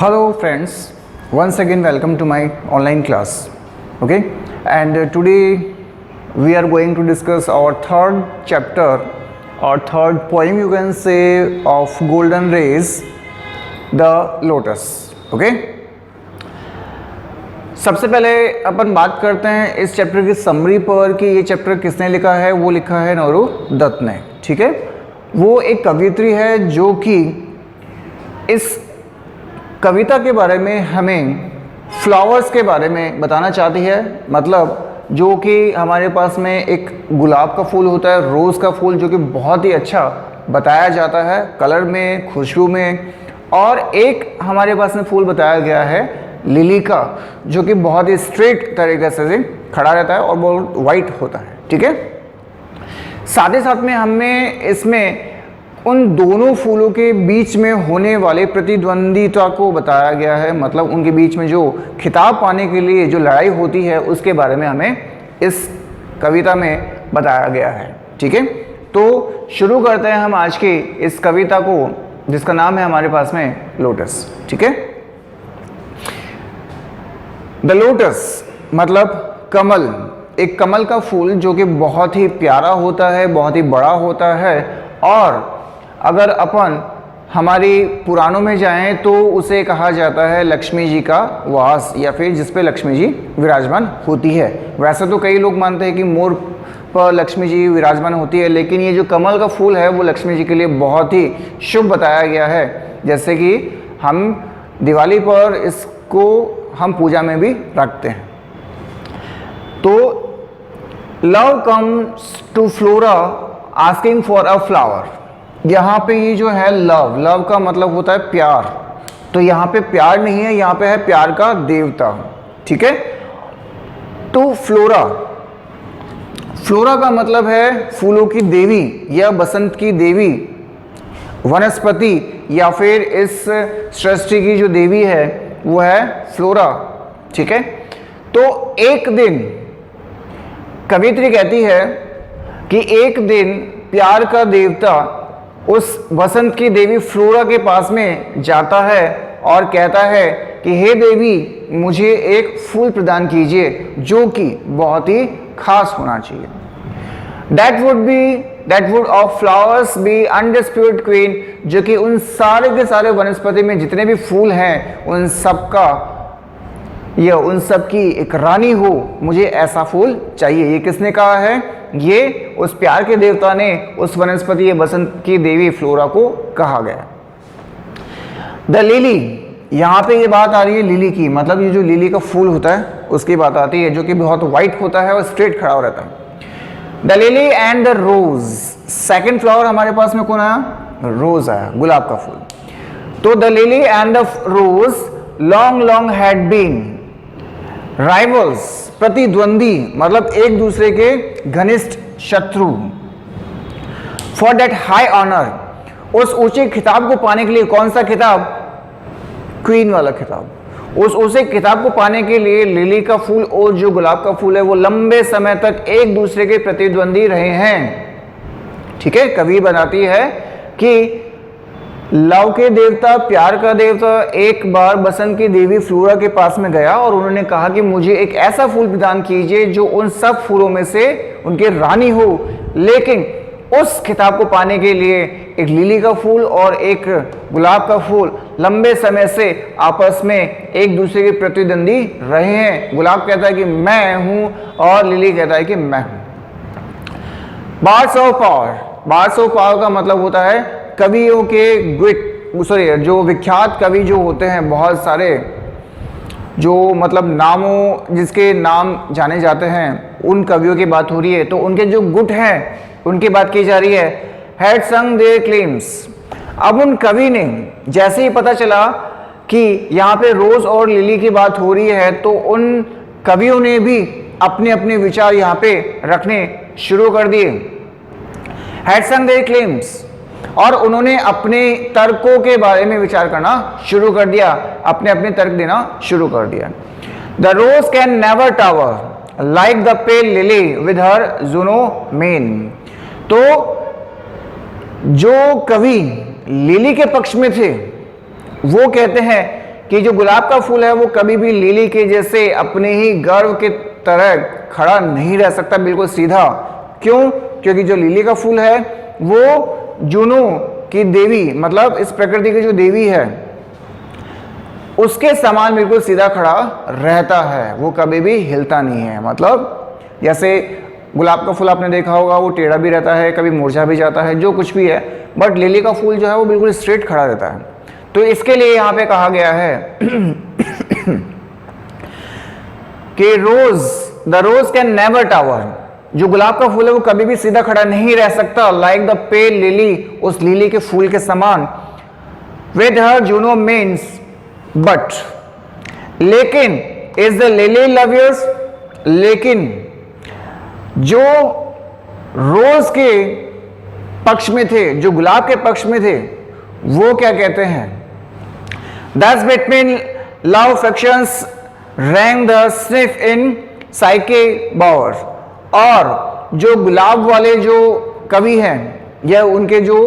Hello friends, once again welcome to my online class. Okay, and today we are going to discuss our third chapter or third poem you can say of Golden Rays, the Lotus. Okay, सबसे पहले अपन बात करते हैं इस chapter की summary पर कि ये चैप्टर किसने लिखा है। वो लिखा है नौरू दत्त ने। ठीक है, वो एक कवियत्री है जो कि इस कविता के बारे में हमें फ्लावर्स के बारे में बताना चाहती है। मतलब जो कि हमारे पास में एक गुलाब का फूल होता है, रोज़ का फूल, जो कि बहुत ही अच्छा बताया जाता है कलर में, खुशबू में। और एक हमारे पास में फूल बताया गया है लिली का, जो कि बहुत ही स्ट्रेट तरीके से खड़ा रहता है और बहुत वाइट होता है। ठीक है, साथ ही साथ में हमें इसमें उन दोनों फूलों के बीच में होने वाले प्रतिद्वंदिता को बताया गया है। मतलब उनके बीच में जो खिताब पाने के लिए जो लड़ाई होती है उसके बारे में हमें इस कविता में बताया गया है। ठीक है, तो शुरू करते हैं हम आज की इस कविता को, जिसका नाम है हमारे पास में लोटस। ठीक है, द लोटस मतलब कमल, एक कमल का फूल जो कि बहुत ही प्यारा होता है, बहुत ही बड़ा होता है। और अगर अपन हमारी पुराणों में जाएं तो उसे कहा जाता है लक्ष्मी जी का वास, या फिर जिस पे लक्ष्मी जी विराजमान होती है। वैसे तो कई लोग मानते हैं कि मोर पर लक्ष्मी जी विराजमान होती है, लेकिन ये जो कमल का फूल है वो लक्ष्मी जी के लिए बहुत ही शुभ बताया गया है। जैसे कि हम दिवाली पर इसको हम पूजा में भी रखते हैं। तो love comes to Flora asking for a flower. यहाँ पे ये जो है लव, लव का मतलब होता है प्यार। तो यहाँ पे प्यार नहीं है, यहाँ पे है प्यार का देवता। ठीक है, तो फ्लोरा, फ्लोरा का मतलब है फूलों की देवी या बसंत की देवी, वनस्पति या फिर इस सृष्टि की जो देवी है वो है फ्लोरा। ठीक है, तो एक दिन कवित्री कहती है कि एक दिन प्यार का देवता उस बसंत की देवी फ्लोरा के पास में जाता है और कहता है कि हे देवी, मुझे एक फूल प्रदान कीजिए जो कि बहुत ही खास होना चाहिए। That would of flowers be undisputed queen, जो कि उन सारे के सारे वनस्पति में जितने भी फूल हैं उन सब का या उन सब की एक रानी हो, मुझे ऐसा फूल चाहिए। ये किसने कहा है? ये उस प्यार के देवता ने उस वनस्पति या बसंत की देवी फ्लोरा को कहा गया। द लिली, यहाँ पे ये बात आ रही है लिली की, मतलब ये जो लिली का फूल होता है उसकी बात आती है, जो कि बहुत वाइट होता है और स्ट्रेट खड़ा रहता है। The lily and the rose, second flower हमारे पास में कौन आया? रोज आया, गुलाब का फूल। तो the lily and the rose long long had been rivals, प्रतिद्वंदी मतलब एक दूसरे के घनिष्ठ शत्रु। फॉर दैट हाई ऑनर, उस ऊंचे खिताब को पाने के लिए, कौन सा खिताब? क्वीन वाला खिताब। उस ऊंचे खिताब को पाने के लिए लिली का फूल और जो गुलाब का फूल है वो लंबे समय तक एक दूसरे के प्रतिद्वंदी रहे हैं। ठीक है, कवि बताती है कि लव के देवता, प्यार का देवता एक बार बसंत की देवी फ्लोरा के पास में गया और उन्होंने कहा कि मुझे एक ऐसा फूल प्रदान कीजिए जो उन सब फूलों में से उनकी रानी हो। लेकिन उस खिताब को पाने के लिए एक लिली का फूल और एक गुलाब का फूल लंबे समय से आपस में एक दूसरे के प्रतिद्वंदी रहे हैं। गुलाब कहता है कि मैं हूं और लिली कहता है कि मैं हूं। Birds of power, birds of power का मतलब होता है कवियों के जो विख्यात कवि जो होते हैं, बहुत सारे जो मतलब नामों जिसके नाम जाने जाते हैं, उन कवियों की बात हो रही है। तो उनके जो गुट हैं उनकी बात की जा रही है। हैड संग देयर क्लेम्स। अब उन कवि ने जैसे ही पता चला कि यहाँ पे रोज और लिली की बात हो रही है, तो उन कवियों ने भी अपने अपने विचार यहाँ पे रखने शुरू कर दिए। हैड संग देयर क्लेम्स, और उन्होंने अपने तर्कों के बारे में विचार करना शुरू कर दिया, अपने अपने तर्क देना शुरू कर दिया। The rose can never tower like the pale lily with her Juno mien. तो जो कवि लिली के पक्ष में थे वो कहते हैं कि जो गुलाब का फूल है वो कभी भी लिली के जैसे अपने ही गर्व के तरह खड़ा नहीं रह सकता बिल्कुल सीधा। क्यों? क्योंकि जो लिली का फूल है वो जूनो की देवी, मतलब इस प्रकृति की जो देवी है उसके समान बिल्कुल सीधा खड़ा रहता है, वो कभी भी हिलता नहीं है। मतलब जैसे गुलाब का फूल आपने देखा होगा वो टेढ़ा भी रहता है, कभी मुरझा भी जाता है, जो कुछ भी है, बट लिली का फूल जो है वो बिल्कुल स्ट्रेट खड़ा रहता है। तो इसके लिए यहां पे कहा गया है कि the rose can never tower, जो गुलाब का फूल है वो कभी भी सीधा खड़ा नहीं रह सकता, लाइक द पेल लिली, उस लिली के फूल के समान। With her Juno means but, लेकिन इज द लिली लवियर्स, लेकिन जो रोज के पक्ष में थे, जो गुलाब के पक्ष में थे, वो क्या कहते हैं? Thus between love factions rang the sniff in Psyche Bauer। और जो गुलाब वाले जो कवि हैं या उनके जो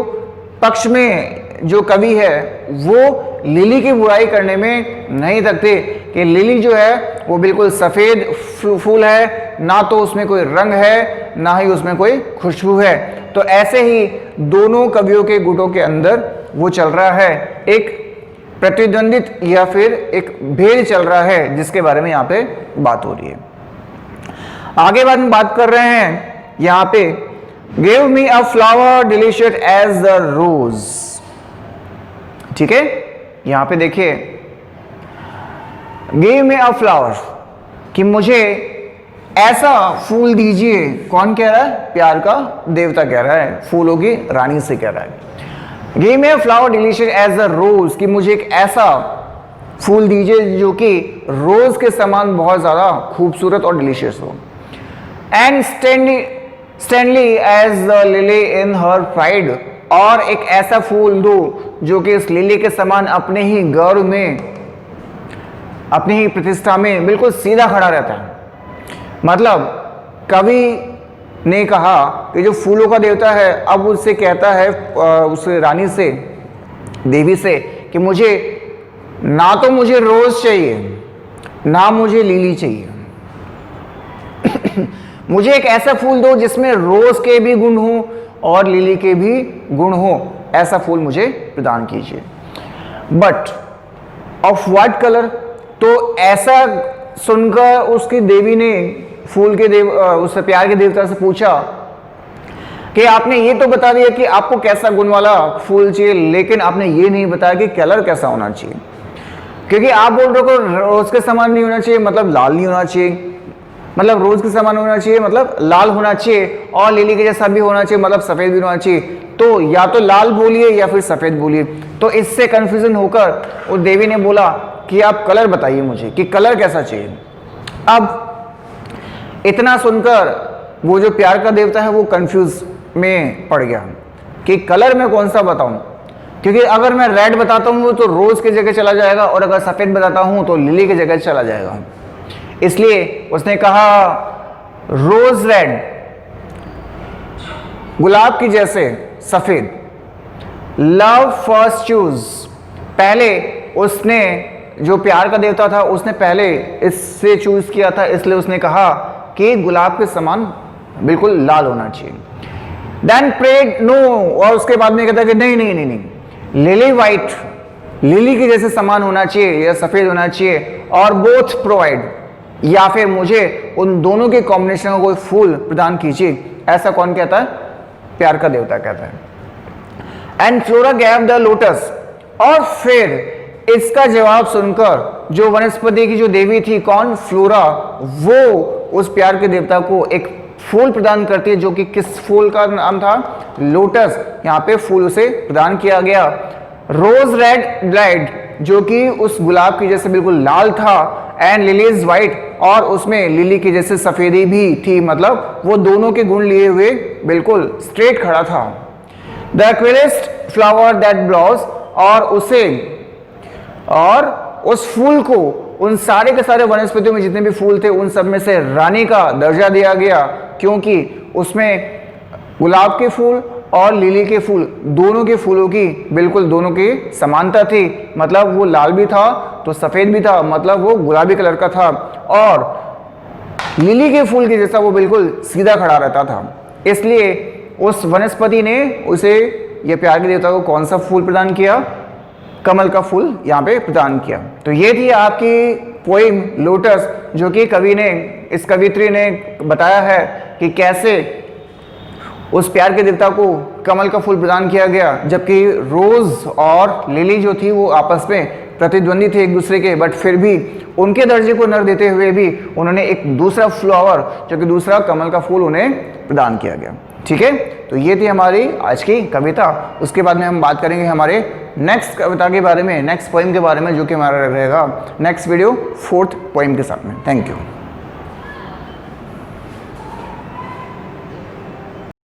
पक्ष में जो कवि है वो लिली की बुराई करने में नहीं थकते कि लिली जो है वो बिल्कुल सफ़ेद फूल है, ना तो उसमें कोई रंग है ना ही उसमें कोई खुशबू है। तो ऐसे ही दोनों कवियों के गुटों के अंदर वो चल रहा है, एक प्रतिद्वंदित या फिर एक भेद चल रहा है, जिसके बारे में यहाँ पे बात हो रही है। आगे बाद में बात कर रहे हैं यहाँ पे, give me a flower delicious as the rose. ठीक है, यहां पे देखिए, गिव मी अ फ्लावर, कि मुझे ऐसा फूल दीजिए। कौन कह रहा है? प्यार का देवता कह रहा है, फूलों की रानी से कह रहा है। Give me a flower delicious as the rose, कि मुझे एक ऐसा फूल दीजिए जो कि रोज के समान बहुत ज्यादा खूबसूरत और डिलीशियस हो। And stately as the lily in her pride, और एक ऐसा फूल दो जो कि इस लिली के समान अपने ही गर्व में, अपनी ही प्रतिष्ठा में बिल्कुल सीधा खड़ा रहता है। मतलब कवि ने कहा कि जो फूलों का देवता है अब उससे कहता है, उस रानी से, देवी से, कि मुझे ना तो मुझे रोज चाहिए ना मुझे लिली चाहिए मुझे एक ऐसा फूल दो जिसमें रोज के भी गुण हो और लिली के भी गुण हो, ऐसा फूल मुझे प्रदान कीजिए। But of what colour? तो ऐसा सुनकर उसकी देवी ने फूल के उस प्यार के देवता से पूछा कि आपने ये तो बता दिया कि आपको कैसा गुण वाला फूल चाहिए, लेकिन आपने ये नहीं बताया कि कलर कैसा होना चाहिए। क्योंकि आप बोल रहे हो रोज के समान नहीं होना चाहिए, मतलब लाल नहीं होना चाहिए, मतलब रोज के समान होना चाहिए मतलब लाल होना चाहिए, और लिली के जैसा भी होना चाहिए मतलब सफेद भी होना चाहिए। तो या तो लाल बोलिए या फिर सफेद बोलिए। तो इससे कंफ्यूजन होकर वो देवी ने बोला कि आप कलर बताइए मुझे कि कलर कैसा चाहिए। अब इतना सुनकर वो जो प्यार का देवता है वो कंफ्यूज में पड़ गया कि कलर में कौन सा बताऊं, क्योंकि अगर मैं रेड बताता हूं तो रोज की जगह चला जाएगा, और अगर सफेद बताता हूं तो लिली की जगह चला जाएगा। इसलिए उसने कहा रोज रेड, गुलाब की जैसे सफेद। लव फर्स्ट चूज, पहले उसने जो प्यार का देवता था उसने पहले इससे चूज किया था, इसलिए उसने कहा कि गुलाब के समान बिल्कुल लाल होना चाहिए। देन प्रेड नो, और उसके बाद में कहता है कि नहीं नहीं नहीं नहीं, लिली वाइट, लिली के जैसे समान होना चाहिए या सफेद होना चाहिए, और बोथ प्रोवाइड, या फिर मुझे उन दोनों के कॉम्बिनेशन का कोई फूल प्रदान कीजिए। ऐसा कौन कहता है? प्यार का देवता कहता है। And flora gave the lotus, और फिर इसका जवाब सुनकर जो वनस्पति की जो देवी थी, कौन? फ्लोरा, वो उस प्यार के देवता को एक फूल प्रदान करती है, जो कि किस फूल का नाम था? लोटस। यहाँ पे फूल उसे प्रदान किया गया। रोज रेड ब्लाइड, जो कि उस गुलाब की जैसे बिल्कुल लाल था, एंड लिलीज वाइट, और उसमें लिली की जैसे सफेदी भी थी, मतलब वो दोनों के गुण लिए हुए बिल्कुल स्ट्रेट खड़ा था। द एक्वेलेस्ट फ्लावर दैट ब्लॉज, और उस फूल को उन सारे के सारे वनस्पतियों में जितने भी फूल थे उन सब में से रानी का दर्जा दिया गया, क्योंकि उसमें गुलाब के फूल और लिली के फूल, दोनों के फूलों की बिल्कुल दोनों की समानता थी। मतलब वो लाल भी था तो सफ़ेद भी था, मतलब वो गुलाबी कलर का था, और लिली के फूल के जैसा वो बिल्कुल सीधा खड़ा रहता था। इसलिए उस वनस्पति ने उसे, ये प्यार के देवता को कौन सा फूल प्रदान किया? कमल का फूल यहाँ पे प्रदान किया। तो ये थी आपकी पोइम लोटस, जो कि कवि ने, इस कवित्री ने बताया है कि कैसे उस प्यार के देवता को कमल का फूल प्रदान किया गया, जबकि रोज और लिली जो थी वो आपस में प्रतिद्वंदी थे एक दूसरे के, बट फिर भी उनके दर्जे को नर देते हुए भी उन्होंने एक दूसरा फ्लावर, जो कि दूसरा कमल का फूल, उन्हें प्रदान किया गया। ठीक है, तो ये थी हमारी आज की कविता। उसके बाद में हम बात करेंगे हमारे नेक्स्ट कविता के बारे में, नेक्स्ट पोइम के बारे में, जो कि हमारा रहेगा नेक्स्ट वीडियो 4th पोइम के साथ में। Thank you.